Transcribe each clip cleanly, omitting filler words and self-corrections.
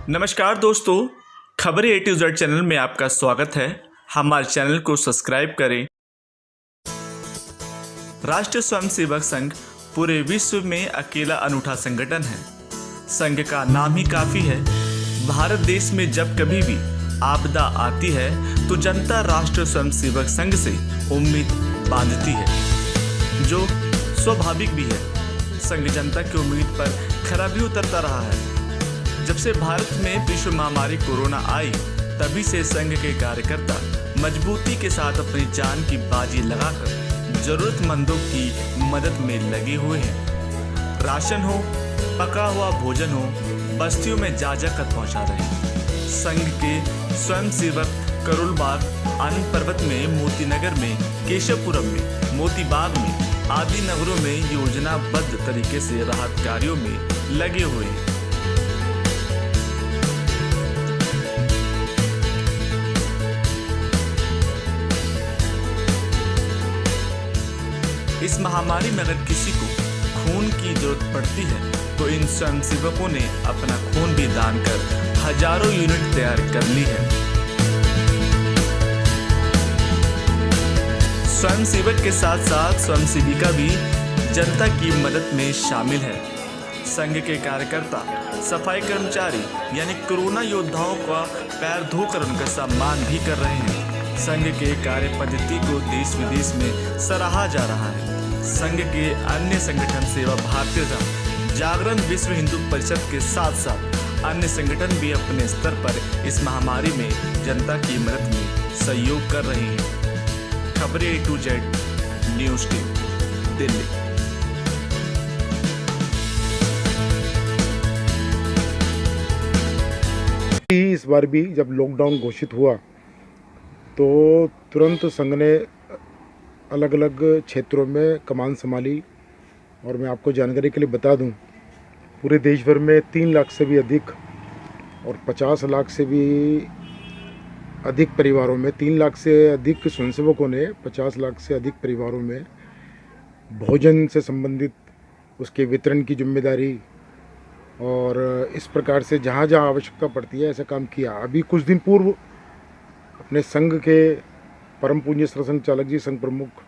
नमस्कार दोस्तों, खबरें A to Z चैनल में आपका स्वागत है। हमारे चैनल को सब्सक्राइब करें। राष्ट्रीय स्वयंसेवक संघ पूरे विश्व में अकेला अनूठा संगठन है। संघ का नाम ही काफी है। भारत देश में जब कभी भी आपदा आती है तो जनता राष्ट्रीय स्वयंसेवक संघ से उम्मीद बांधती है, जो स्वाभाविक भी है। संघ जनता की उम्मीद पर खरा भी उतरता रहा है। जब से भारत में विश्व महामारी कोरोना आई, तभी से संघ के कार्यकर्ता मजबूती के साथ अपनी जान की बाजी लगाकर जरूरतमंदों की मदद में लगे हुए हैं। राशन हो, पका हुआ भोजन हो, बस्तियों में जा कर पहुंचा रहे हैं। संघ के स्वयंसेवक करोलबाग, आनंद पर्वत में, मोतीनगर में, केशवपुरम में, मोतीबाग में आदि नगरों में योजनाबद्ध तरीके से राहत कार्यों में लगे हुए हैं। इस महामारी में अगर किसी को खून की जरूरत पड़ती है तो इन स्वयंसेवकों ने अपना खून भी दान कर हजारों यूनिट तैयार कर ली है। स्वयंसेवक के साथ साथ स्वयंसेविका भी जनता की मदद में शामिल है। संघ के कार्यकर्ता सफाई कर्मचारी यानी कोरोना योद्धाओं का पैर धोकर उनका सम्मान भी कर रहे हैं। संघ के कार्य पद्धति को देश विदेश में सराहा जा रहा है। संघ के अन्य संगठन सेवा भारतीय जनता जागरण, विश्व हिंदू परिषद के साथ साथ अन्य संगठन भी अपने स्तर पर इस महामारी में जनता की मदद में सहयोग कर रहे हैं। खबरें A to Z news team, Delhi. इस बार भी जब लॉकडाउन घोषित हुआ तो तुरंत संघ ने अलग अलग क्षेत्रों में कमान संभाली। और मैं आपको जानकारी के लिए बता दूं, पूरे देश भर में 3 लाख से भी अधिक और 50 लाख से भी अधिक परिवारों में, 3 लाख से अधिक स्वयंसेवकों ने 50 लाख से अधिक परिवारों में भोजन से संबंधित उसके वितरण की जिम्मेदारी और इस प्रकार से जहाँ जहाँ आवश्यकता पड़ती है ऐसा काम किया। अभी कुछ दिन पूर्व अपने संघ के परम पूज्य सरसंघ चालक जी, संघ प्रमुख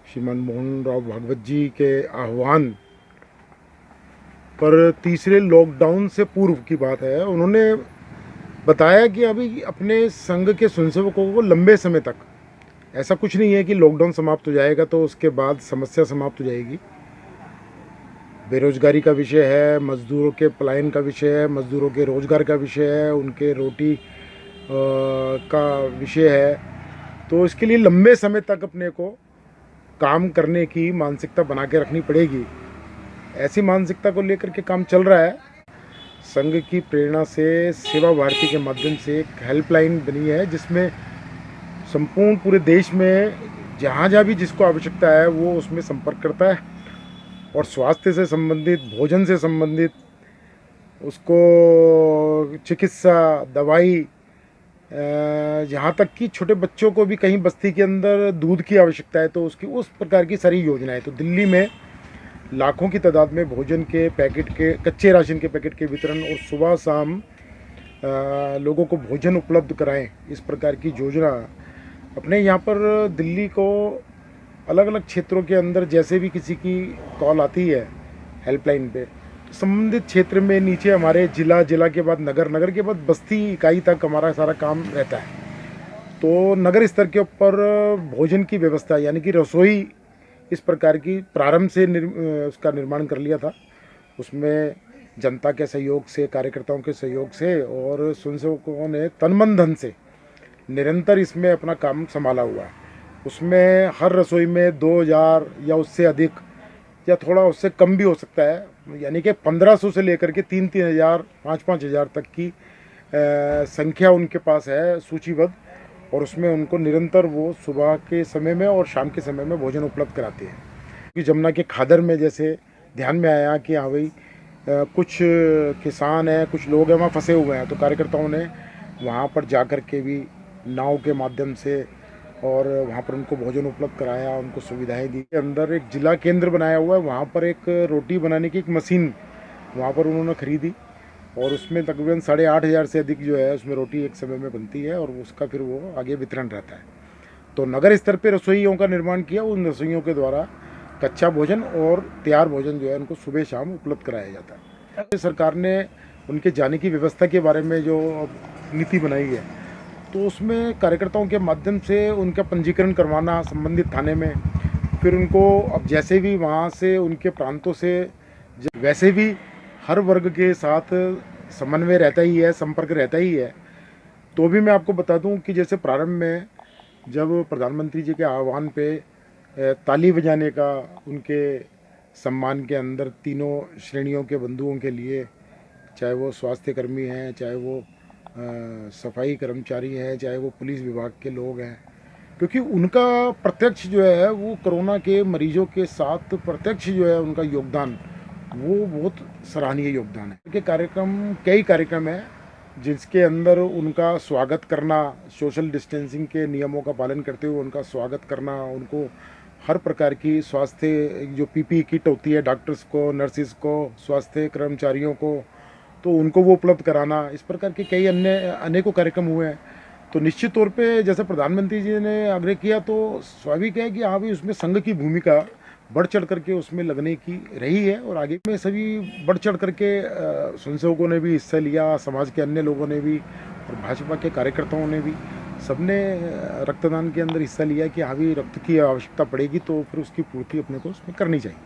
श्रीमान मोहन राव भागवत जी के आह्वान पर तीसरे लॉकडाउन से पूर्व की बात है, उन्होंने बताया कि अभी अपने संघ के स्वयंसेवकों को लंबे समय तक, ऐसा कुछ नहीं है कि लॉकडाउन समाप्त हो जाएगा तो उसके बाद समस्या समाप्त हो जाएगी। बेरोजगारी का विषय है, मजदूरों के पलायन का विषय है, मजदूरों के रोजगार का विषय है, उनके रोटी का विषय है। तो इसके लिए लंबे समय तक अपने को काम करने की मानसिकता बना के रखनी पड़ेगी। ऐसी मानसिकता को लेकर के काम चल रहा है। संघ की प्रेरणा से सेवा भारती के माध्यम से एक हेल्पलाइन बनी है, जिसमें संपूर्ण पूरे देश में जहाँ जहाँ भी जिसको आवश्यकता है वो उसमें संपर्क करता है और स्वास्थ्य से संबंधित, भोजन से संबंधित, उसको चिकित्सा, दवाई, जहाँ तक कि छोटे बच्चों को भी कहीं बस्ती के अंदर दूध की आवश्यकता है तो उसकी उस प्रकार की सारी योजनाएं। तो दिल्ली में लाखों की तादाद में भोजन के पैकेट के, कच्चे राशन के पैकेट के वितरण और सुबह शाम लोगों को भोजन उपलब्ध कराएं, इस प्रकार की योजना अपने यहाँ पर दिल्ली को अलग अलग क्षेत्रों के अंदर जैसे भी किसी की कॉल आती है हेल्पलाइन पे, संबंधित क्षेत्र में नीचे हमारे जिला के बाद नगर, नगर के बाद बस्ती इकाई तक हमारा सारा काम रहता है। तो नगर स्तर के ऊपर भोजन की व्यवस्था यानी कि रसोई इस प्रकार की प्रारंभ से उसका निर्माण कर लिया था। उसमें जनता के सहयोग से, कार्यकर्ताओं के सहयोग से और स्वयंसेवकों ने तन मन धन से निरंतर इसमें अपना काम संभाला हुआ है। उसमें हर रसोई में 2000 या उससे अधिक या थोड़ा उससे कम भी हो सकता है, यानी कि 1500 से लेकर के 3-3 हज़ार, 5-5 हज़ार तक की संख्या उनके पास है सूचीबद्ध। और उसमें उनको निरंतर वो सुबह के समय में और शाम के समय में भोजन उपलब्ध कराते हैं। कि जमुना के खादर में जैसे ध्यान में आया कि हाँ भाई कुछ किसान हैं, कुछ लोग हैं वहाँ फंसे हुए हैं, तो कार्यकर्ताओं ने वहाँ पर जा कर के भी नाव के माध्यम से और वहाँ पर उनको भोजन उपलब्ध कराया, उनको सुविधाएं दी। अंदर एक जिला केंद्र बनाया हुआ है, वहाँ पर एक रोटी बनाने की एक मशीन वहाँ पर उन्होंने खरीदी और उसमें तकरीबन 8,500 से अधिक जो है उसमें रोटी एक समय में बनती है और उसका फिर वो आगे वितरण रहता है। तो नगर स्तर पे रसोइयों का निर्माण किया, उन रसोइयों के द्वारा कच्चा भोजन और तैयार भोजन जो है उनको सुबह शाम उपलब्ध कराया जाता है। सरकार ने उनके जाने की व्यवस्था के बारे में जो नीति बनाई है, तो उसमें कार्यकर्ताओं के माध्यम से उनका पंजीकरण करवाना संबंधित थाने में, फिर उनको अब जैसे भी वहाँ से उनके प्रांतों से वैसे भी हर वर्ग के साथ समन्वय रहता ही है, संपर्क रहता ही है। तो भी मैं आपको बता दूं कि जैसे प्रारंभ में जब प्रधानमंत्री जी के आह्वान पे ताली बजाने का उनके सम्मान के अंदर तीनों श्रेणियों के बंधुओं के लिए, चाहे वो स्वास्थ्य कर्मी हैं, चाहे वो सफाई कर्मचारी हैं, चाहे वो पुलिस विभाग के लोग हैं, क्योंकि उनका प्रत्यक्ष जो है वो कोरोना के मरीजों के साथ प्रत्यक्ष जो है उनका योगदान वो बहुत सराहनीय योगदान है। के कई कार्यक्रम हैं जिसके अंदर उनका स्वागत करना, सोशल डिस्टेंसिंग के नियमों का पालन करते हुए उनका स्वागत करना, उनको हर प्रकार की स्वास्थ्य जो पीपीई किट होती है डॉक्टर्स को, नर्सिस को, स्वास्थ्य कर्मचारियों को, तो उनको वो उपलब्ध कराना, इस प्रकार के कई अन्य अनेकों कार्यक्रम हुए हैं। तो निश्चित तौर पे जैसे प्रधानमंत्री जी ने आग्रह किया तो स्वाभाविक है कि हाँ भी उसमें संघ की भूमिका बढ़ चढ़ करके उसमें लगने की रही है और आगे में सभी बढ़ चढ़ करके स्वयंसेवकों ने भी हिस्सा लिया, समाज के अन्य लोगों ने भी और भाजपा के कार्यकर्ताओं ने भी, सबने रक्तदान के अंदर हिस्सा लिया कि हाँ भी रक्त की आवश्यकता पड़ेगी तो फिर उसकी पूर्ति अपने को उसमें करनी चाहिए।